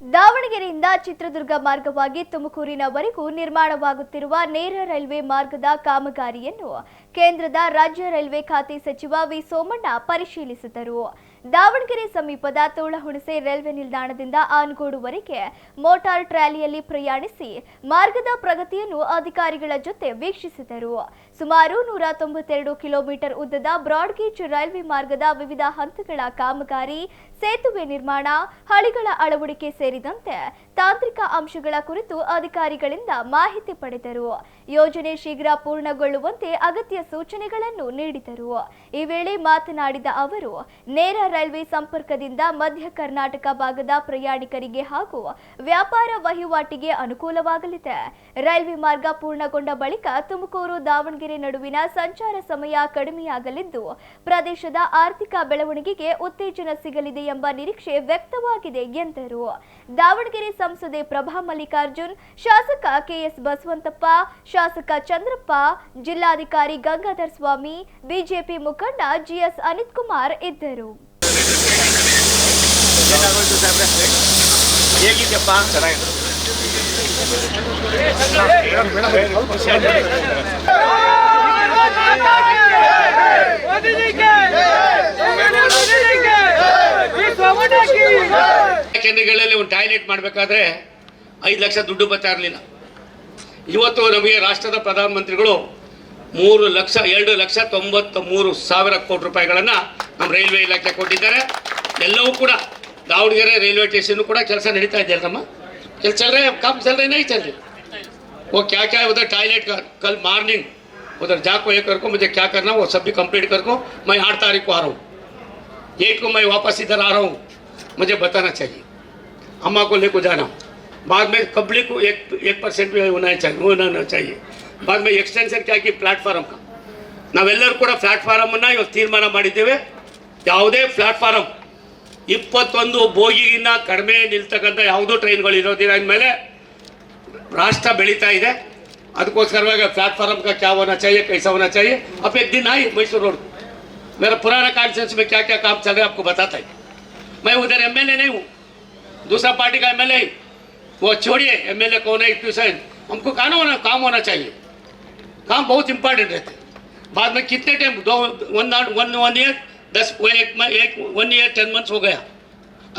ದಾವಣಗೆರೆಯಿಂದ ಚಿತ್ರದುರ್ಗ ಮಾರ್ಗವಾಗಿ ತುಮಕೂರಿನವರೆಗೂ ನಿರ್ಮಾಣವಾಗುತ್ತಿರುವ ನೇರ ರೈಲ್ವೆ ಮಾರ್ಗದ ಕಾಮಗಾರಿಯನ್ನು ಕೇಂದ್ರದ ರಾಜ್ಯ ರೈಲ್ವೆ ಖಾತೆ ಸಚಿವ ವಿ ಸೋಮಣ್ಣ ಪರಿಶೀಲಿಸಿದರು. ದಾವಣಗೆರೆ ಸಮೀಪದ ತೋಳಹುಣಸೆ ರೈಲ್ವೆ ನಿಲ್ದಾಣದಿಂದ ಆನಗೋಡುವರೆಗೆ ಮೋಟಾರ್ ಟ್ರಾಲಿಯಲ್ಲಿ ಪ್ರಯಾಣಿಸಿ ಮಾರ್ಗದ ಪ್ರಗತಿಯನ್ನು ಅಧಿಕಾರಿಗಳ ಜೊತೆ ವೀಕ್ಷಿಸಿದರು. ಸುಮಾರು 192 ಕಿಲೋಮೀಟರ್ ಉದ್ದದ ಬ್ರಾಡ್ಗೇಜ್ ರೈಲ್ವೆ ಮಾರ್ಗದ ವಿವಿಧ ಹಂತಗಳ ಕಾಮಗಾರಿ, ಸೇತುವೆ ನಿರ್ಮಾಣ, ಹಳಿಗಳ ಅಳವಡಿಕೆ ಸೇರಿದಂತೆ ತಾಂತ್ರಿಕ ಅಂಶಗಳ ಕುರಿತು ಅಧಿಕಾರಿಗಳಿಂದ ಮಾಹಿತಿ ಪಡೆದರು. ಯೋಜನೆ ಶೀಘ್ರ ಪೂರ್ಣಗೊಳ್ಳುವಂತೆ ಅಗತ್ಯ ಸೂಚನೆಗಳನ್ನು ನೀಡಿದರು. ಈ ವೇಳೆ ಮಾತನಾಡಿದ ಅವರು, ನೇರ ರೈಲ್ವೆ ಸಂಪರ್ಕದಿಂದ ಮಧ್ಯ ಕರ್ನಾಟಕ ಭಾಗದ ಪ್ರಯಾಣಿಕರಿಗೆ ಹಾಗೂ ವ್ಯಾಪಾರ ವಹಿವಾಟಿಗೆ ಅನುಕೂಲವಾಗಲಿದೆ. ರೈಲ್ವೆ ಮಾರ್ಗ ಪೂರ್ಣಗೊಂಡ ಬಳಿಕ ತುಮಕೂರು ದಾವಣಗೆರೆ ನಡುವಿನ ಸಂಚಾರ ಸಮಯ ಕಡಿಮೆಯಾಗಲಿದ್ದು ಪ್ರದೇಶದ ಆರ್ಥಿಕ ಬೆಳವಣಿಗೆಗೆ ಉತ್ತೇಜನ ಸಿಗಲಿದೆ ಎಂಬ ನಿರೀಕ್ಷೆ ವ್ಯಕ್ತವಾಗಿದೆ ಎಂದರು. ದಾವಣಗೆರೆ ಸಂಸದೆ ಪ್ರಭಾ ಮಲ್ಲಿಕಾರ್ಜುನ್, ಶಾಸಕ ಕೆಎಸ್ ಬಸವಂತಪ್ಪ, ಶಾಸಕ ಚಂದ್ರಪ್ಪ, ಜಿಲ್ಲಾಧಿಕಾರಿ ಗಂಗಾಧರ್ ಸ್ವಾಮಿ, ಬಿಜೆಪಿ ಮುಖಂಡ ಜಿಎಸ್ ಅನಿತ್ ಕುಮಾರ್ ಇದ್ದರು. ಕೆರೆಗಳಲ್ಲಿ ಒಂದು ಟಾಯ್ಲೆಟ್ ಮಾಡಬೇಕಾದ್ರೆ 5 ಲಕ್ಷ ದುಡ್ಡು ಬರ್ತಾ ಇರಲಿಲ್ಲ. ಇವತ್ತು ನಮಗೆ ರಾಷ್ಟ್ರದ ಪ್ರಧಾನಮಂತ್ರಿಗಳು 2,93,000 ಕೋಟಿ ರೂಪಾಯಿಗಳನ್ನು ನಮ್ಮ ರೈಲ್ವೆ ಇಲಾಖೆ ಕೊಟ್ಟಿದ್ದಾರೆ. ಎಲ್ಲವೂ ಕೂಡ ದಾವಣಗೆರೆ ರೈಲ್ವೆ ಸ್ಟೇಷನ್ ಕೂಡ ಕೆಲಸ ನಡೀತಾ ಇದೆ ಅಲ್ಲಮ್ಮ. ಕೆಲಸ चल रहे हैं, काम चल रहे नहीं चल रहे? वो क्या क्या है उधर टॉयलेट का, कल मॉर्निंग उधर जाको ये कर को मुझे क्या करना वो सब भी कंप्लीट कर को मैं 8 तारीख को आ रहा हूँ, 8 को मैं वापस इधर आ रहा हूँ, मुझे बताना चाहिए. अम्मा को लेकर जाना, बाद में पब्लिक को 1% भी होना चाहिए. बाद में एक्सटेंशन क्या कि ಪ್ಲಾಟ್ಫಾರಮ್ ನಾವೆಲ್ಲರೂ ಕೂಡ ಪ್ಲಾಟ್ಫಾರಮನ್ನು ಇವತ್ತು ತೀರ್ಮಾನ ಮಾಡಿದ್ದೇವೆ. ಯಾವುದೇ ಪ್ಲಾಟ್ಫಾರಮ್ 21 ಬೋಗಿಗಿನ್ನ ಕಡಿಮೆ ನಿಲ್ತಕ್ಕಂಥ ಯಾವುದೋ ಟ್ರೈನ್ಗಳು ಇರೋದಿಲ್ಲ. ಅಂದಮೇಲೆ ರಾಷ್ಟ್ರ ಬೆಳೀತಾ ಇದೆ. ಅದಕ್ಕೋಸ್ಕರವಾಗಿ प्लेटफार्म का क्या होना चाहिए, कैसा होना चाहिए. अब एक दिन आई मैसूर रोड, मेरा पुराना कॉन्फ्रेंस में क्या क्या काम चल रहा है आपको बताता है. मैं उधर एमएलए नहीं हूँ, दूसरा पार्टी का एमएलए. वो छोड़िए एमएलए कौन है, हमको काम होना चाहिए. काम बहुत इंपॉर्टेंट रहते. बाद में कितने टाइम 1 ईयर 10 मंथ्स हो गया.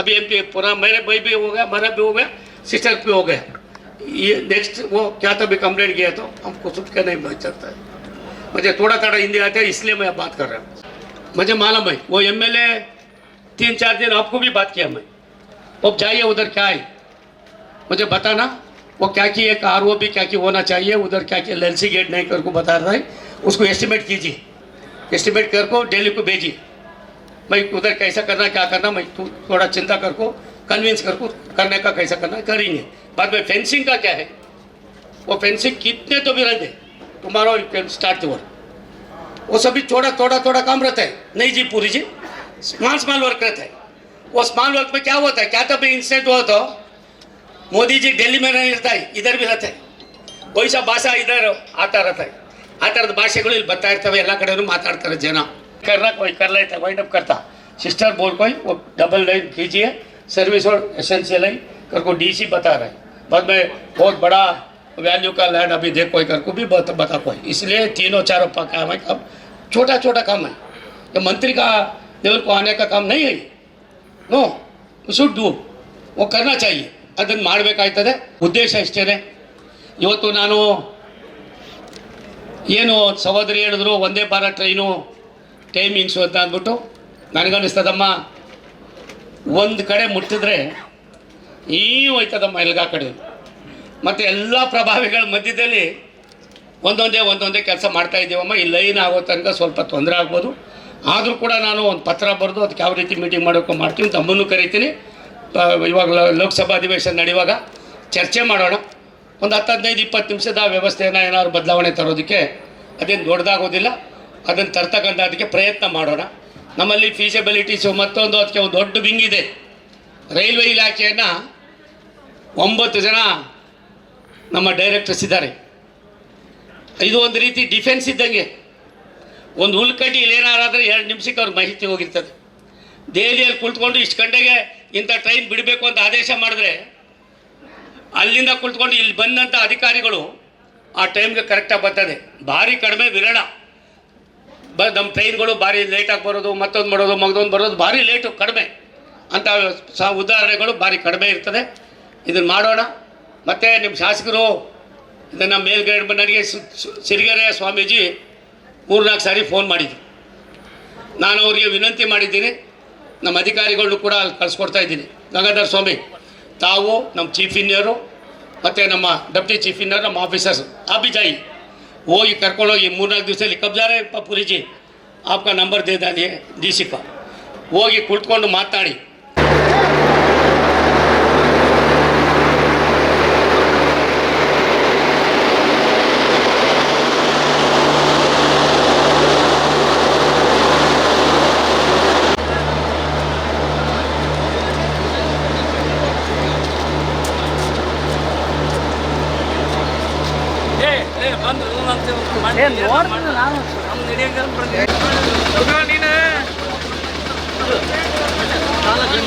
अभी एमपी पूरा मेरे भाई भी हो गया, मेरा भी हो गया, सिस्टर भी हो गया. ये नेक्स्ट वो क्या था भी कंप्लेंट किया तो हमको सुन के नहीं बच सकता है. मुझे थोड़ा हिंदी आता है इसलिए मैं बात कर रहा हूँ. मुझे मालूम है वो एमएलए 3-4 दिन आपको भी बात किया मैं. अब जाइए उधर क्या है मुझे बताना. वो क्या कि एक आरओबी क्या कि होना चाहिए उधर, क्या कि एलसी गेट नहीं कर को बता रहा है. उसको एस्टिमेट कीजिए, एस्टिमेट कर को दिल्ली को भेजिए. भाई उधर कैसा करना क्या करना, मैं थोड़ा चिंता कर को कन्विंस कर को करने का कैसा करना करेंगे. बाद में फेंसिंग का क्या है, वो फेंसिंग कितने तो भी रहते तुम्हारा स्टार्ट वर्क, वो सभी थोड़ा काम रहता है. नहीं जी पूरी जी, स्मॉल वर्क रहता है. वो स्मॉल वर्क में क्या होता है, क्या तो भी इंसिडेंट हुआ तो मोदी जी दिल्ली में नहीं रहता है, इधर भी रहता है. वैसा भाषा इधर आता रहता है. ಆ ಥರದ ಭಾಷೆಗಳು ಇಲ್ಲಿ ಬರ್ತಾ ಇರ್ತವೆ. ಎಲ್ಲ ಕಡೆಯೂ ಮಾತಾಡ್ತಾರೆ ಜನ. करना कोई कर लेता वाइंड अप करता. सिस्टर बोल कोई वो डबल लाइन कीजिए, सर्विस और एसेंशियल लाइन कर को डीसी बता रहे. बाद में बहुत बड़ा वैल्यू का लैंड अभी देख कोई कर को भी बता कोई. इसलिए 3-4 काम है. अब छोटा काम है, ये मंत्री का लेवल को आने का काम नहीं है. नो शुड डू, वो करना चाहिए. ಅದನ್ನು ಮಾಡಬೇಕಾಯ್ತದೆ. ಉದ್ದೇಶ ಇಷ್ಟೇ. ಇವತ್ತು ನಾನು ಏನು ಸಹೋದರಿ ಹೇಳಿದ್ರು ಒಂದೇ ಭಾರತ್ ಟ್ರೈನು ಟೈಮಿಂಗ್ಸು ಅಂತ ಅಂದ್ಬಿಟ್ಟು ನನಗನ್ನಿಸ್ತದಮ್ಮ, ಒಂದು ಕಡೆ ಮುಟ್ಟಿದ್ರೆ ಈ ಹೋಯ್ತದಮ್ಮ ಎಲ್ಗ ಕಡೆ. ಮತ್ತು ಎಲ್ಲ ಪ್ರಭಾವಿಗಳ ಮಧ್ಯದಲ್ಲಿ ಒಂದೊಂದೇ ಕೆಲಸ ಮಾಡ್ತಾ ಇದ್ದೀವಮ್ಮ. ಈ ಲೈನ್ ಆಗೋ ತನಕ ಸ್ವಲ್ಪ ತೊಂದರೆ ಆಗ್ಬೋದು. ಆದರೂ ಕೂಡ ನಾನು ಒಂದು ಪತ್ರ ಬರೆದು ಅದಕ್ಕೆ ಯಾವ ರೀತಿ ಮೀಟಿಂಗ್ ಮಾಡೋಕೆ ಮಾಡ್ತೀನಿ. ತಮ್ಮನ್ನು ಕರಿತೀನಿ. ಇವಾಗ ಲೋಕಸಭಾ ಅಧಿವೇಶನ ನಡೆಯುವಾಗ ಚರ್ಚೆ ಮಾಡೋಣ. ಒಂದು 10-15-20 ನಿಮಿಷದ ವ್ಯವಸ್ಥೆಯನ್ನು ಏನಾದ್ರು ಬದಲಾವಣೆ ತರೋದಕ್ಕೆ ಅದೇನು ದೊಡ್ಡದಾಗೋದಿಲ್ಲ. ಅದನ್ನು ತರ್ತಕ್ಕಂಥ ಅದಕ್ಕೆ ಪ್ರಯತ್ನ ಮಾಡೋಣ. ನಮ್ಮಲ್ಲಿ ಫೀಸಿಬಿಲಿಟೀಸು ಮತ್ತೊಂದು ಅದಕ್ಕೆ ಒಂದು ದೊಡ್ಡ ವಿಂಗ್ ಇದೆ. ರೈಲ್ವೆ ಇಲಾಖೆಯನ್ನು 9 ಜನ ನಮ್ಮ ಡೈರೆಕ್ಟರ್ಸ್ ಇದ್ದಾರೆ. ಇದು ಒಂದು ರೀತಿ ಡಿಫೆನ್ಸ್ ಇದ್ದಂಗೆ. ಒಂದು ಹುಲ್ಕಡ್ಡಿ ಏನಾರಾದರೆ 2 ನಿಮಿಷಕ್ಕೆ ಅವ್ರಿಗೆ ಮಾಹಿತಿ ಹೋಗಿರ್ತದೆ. ದೆಹಲಿಯಲ್ಲಿ ಕುಳಿತುಕೊಂಡು ಇಷ್ಟು ಗಂಟೆಗೆ ಇಂಥ ಟ್ರೈನ್ ಬಿಡಬೇಕು ಅಂತ ಆದೇಶ ಮಾಡಿದ್ರೆ ಅಲ್ಲಿಂದ ಕುಳಿತುಕೊಂಡು ಇಲ್ಲಿ ಬಂದಂಥ ಅಧಿಕಾರಿಗಳು ಆ ಟೈಮ್ಗೆ ಕರೆಕ್ಟಾಗಿ ಬರ್ತದೆ. ಭಾರಿ ಕಡಿಮೆ ವಿರಳ ನಮ್ಮ ಟ್ರೈನ್ಗಳು ಭಾರಿ ಲೇಟಾಗಿ ಬರೋದು, ಮತ್ತೊಂದು ಮಾಡೋದು, ಮಗದೊಂದು ಬರೋದು ಭಾರಿ ಲೇಟು ಕಡಿಮೆ ಅಂತ ಉದಾಹರಣೆಗಳು ಭಾರಿ ಕಡಿಮೆ ಇರ್ತದೆ. ಇದನ್ನು ಮಾಡೋಣ. ಮತ್ತು ನಿಮ್ಮ ಶಾಸಕರು ಇದನ್ನು ಮೇಲ್ಗಡೆ ನನಗೆ ಸಿರಿಗೆರೆಯ ಸ್ವಾಮೀಜಿ 3-4 ಸಾರಿ ಫೋನ್ ಮಾಡಿದ್ರು. ನಾನು ಅವರಿಗೆ ವಿನಂತಿ ಮಾಡಿದ್ದೀನಿ, ನಮ್ಮ ಅಧಿಕಾರಿಗಳನ್ನು ಕೂಡ ಅಲ್ಲಿ ಕಳಿಸ್ಕೊಡ್ತಾ ಇದ್ದೀನಿ. ಗಂಗಾಧರ ಸ್ವಾಮಿ, ತಾವು ನಮ್ಮ ಚೀಫ್ ಇಂಜಿನಿಯರು ಮತ್ತು ನಮ್ಮ ಡೆಪ್ಟಿ ಚೀಫ್ ಇಂಜಿನಿಯರ್, ನಮ್ಮ ಆಫೀಸರ್ಸ್ आप भी जाइए, ಹೋಗಿ ಕರ್ಕೊಂಡೋಗಿ 3-4 ದಿವಸದಲ್ಲಿ ಕಬ್ जा रहे हैं पुरी जी, आपका नंबर दे डालिए DC का, ಹೋಗಿ ಕುಳಿತುಕೊಂಡು ಮಾತನಾಡಿ.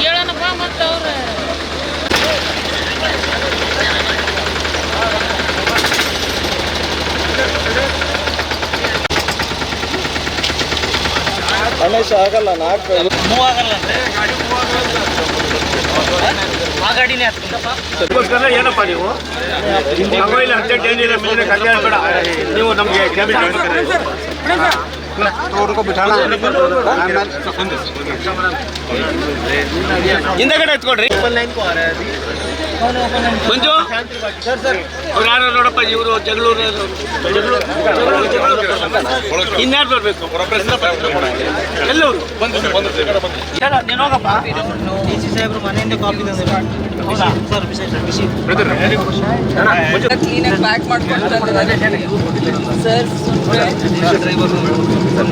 ಹೇಳನಪ್ಪ ಮತ್ತೆ ಅವ್ರೆ ಗಣೇಶ ಆಗಲ್ಲ, ನಾಲ್ಕು ಮೂವ್ ಆಗಲ್ಲ ಆ ಗಾಡಿನೇ ಅದಕ್ಕೋಸ್ಕರ ಏನಪ್ಪ ನೀವು ಮೊಬೈಲ್ ಅರ್ಜೆಂಟ್ ಏನಿಲ್ಲ ಮೇಲೆ ಕಲ್ಯಾಣ ಬೇಡ, ನೀವು ನಮಗೆ ಹಿಂದಗಡೆ ಎತ್ಕೊಡ್ರಿ. ಮಂಜು ಅವ್ರು ಯಾರು ನೋಡಪ್ಪ, ಇವರು ಜಗಳೂರು ಇನ್ಯಾರು ಬರಬೇಕು, ಎಲ್ಲವರು ನೀನು ಹೋಗಪ್ಪ. DC ಸಾಹೇಬ್ರು ಮನೆಯಿಂದ ಕಾಪಿ ತಂದಿದ್ರು ಸರ್. ಕ್ಲೀನಾಗಿ ಪ್ಯಾಕ್ ಮಾಡ್ಕೊಂಡು ಸರ್.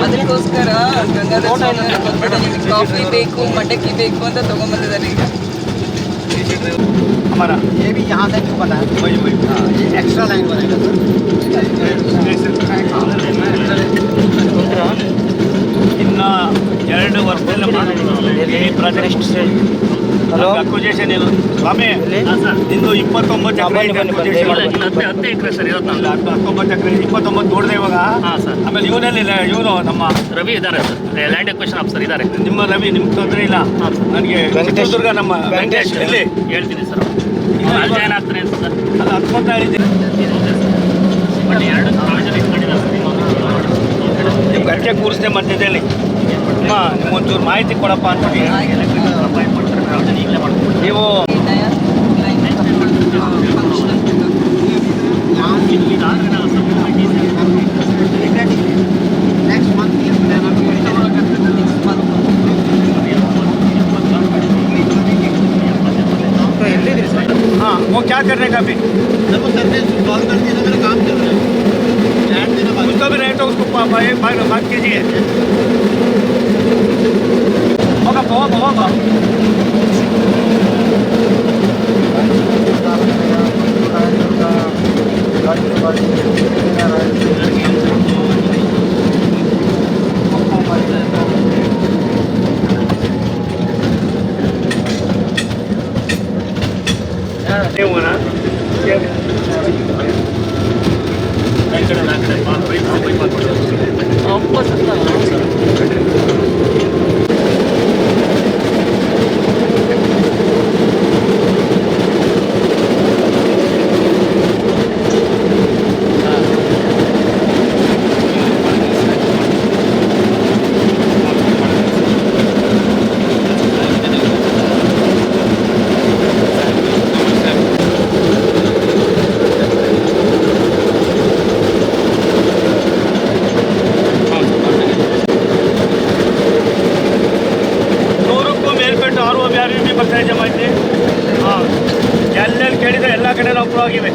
ಅದಕ್ಕೋಸ್ಕರ ಗಂಗಾಧರ ಸ್ವಾಮಿ ಬಂದ್ಬಿಟ್ಟು ನಿಮಗೆ ಕಾಫಿ ಬೇಕು, ಮಟಕಿ ಬೇಕು ಅಂತ ತೊಗೊಂಬಂದಿದ್ದಾರೆ ಈಗ. हमारा ये भी यहाँ से बना है, एक्स्ट्रा लाइन बनेगा सर. ಇನ್ನು 2 ವರ್ಷದಲ್ಲಿ ಈ ಪ್ರಾಜೆಕ್ಟ್ ಅಕ್ವಿಜೇಷನ್ ಏನು ಸ್ವಾಮಿ, ನಿಂದು 29 ಎಕರೆ 19 ಎಕರೆ ಸರ್, 19 ಎಕರೆ 29 ನೋಡಿದೆ ಇವಾಗ. ಆಮೇಲೆ ಇವನಲ್ಲಿ ಇವನು ನಮ್ಮ ರವಿ ಇದ್ದಾರೆ ಸರ್, ಲ್ಯಾಂಡ್ ಎಕ್ವಿಷನ್ ಆಫೀಸರ್ ಇದ್ದಾರೆ. ನಿಮ್ಮ ರವಿ, ನಿಮ್ಗೆ ತೊಂದರೆ ಇಲ್ಲ. ನನಗೆ ಚಿತ್ರದುರ್ಗ ನಮ್ಮ ವೆಂಕಟೇಶ್ ಎಲ್ಲಿ ಹೇಳ್ತೀನಿ ಸರ್, ಜಾಯ್ನ್ ಆಗ್ತಾರೆ ಅಂತ ಸರ್. ಅದು ಹತ್ಕೊಂತ ಹೇಳಿದ್ದೀನಿ. ಬಟ್ 2 ಪ್ರಾವಿಷನ್ ಇಟ್ಕೊಂಡಿಲ್ಲ ಸರ್. ನಿಮ್ಗೆ ಅಡಿಕೆ ಕೂರಿಸಿದೆ ಮಧ್ಯದಲ್ಲಿ. ನಿಮ್ಗೊಂಚೂರು ಮಾಹಿತಿ ಕೊಡಪ್ಪ ಅಂತ ನೀವು हाँ, वो क्या करने का भी देखो सर्विस कॉल करती है, मेरा काम चल रहा है, लैंड देना बाकी उसका भी रेट है, उसको बात कीजिए. होगा होगा होगा. ಆಗಿವೆ.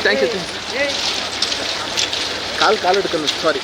Thank you. ಕಾಲು ಹಿಡ್ಕೊಂಡು ಸಾರಿ.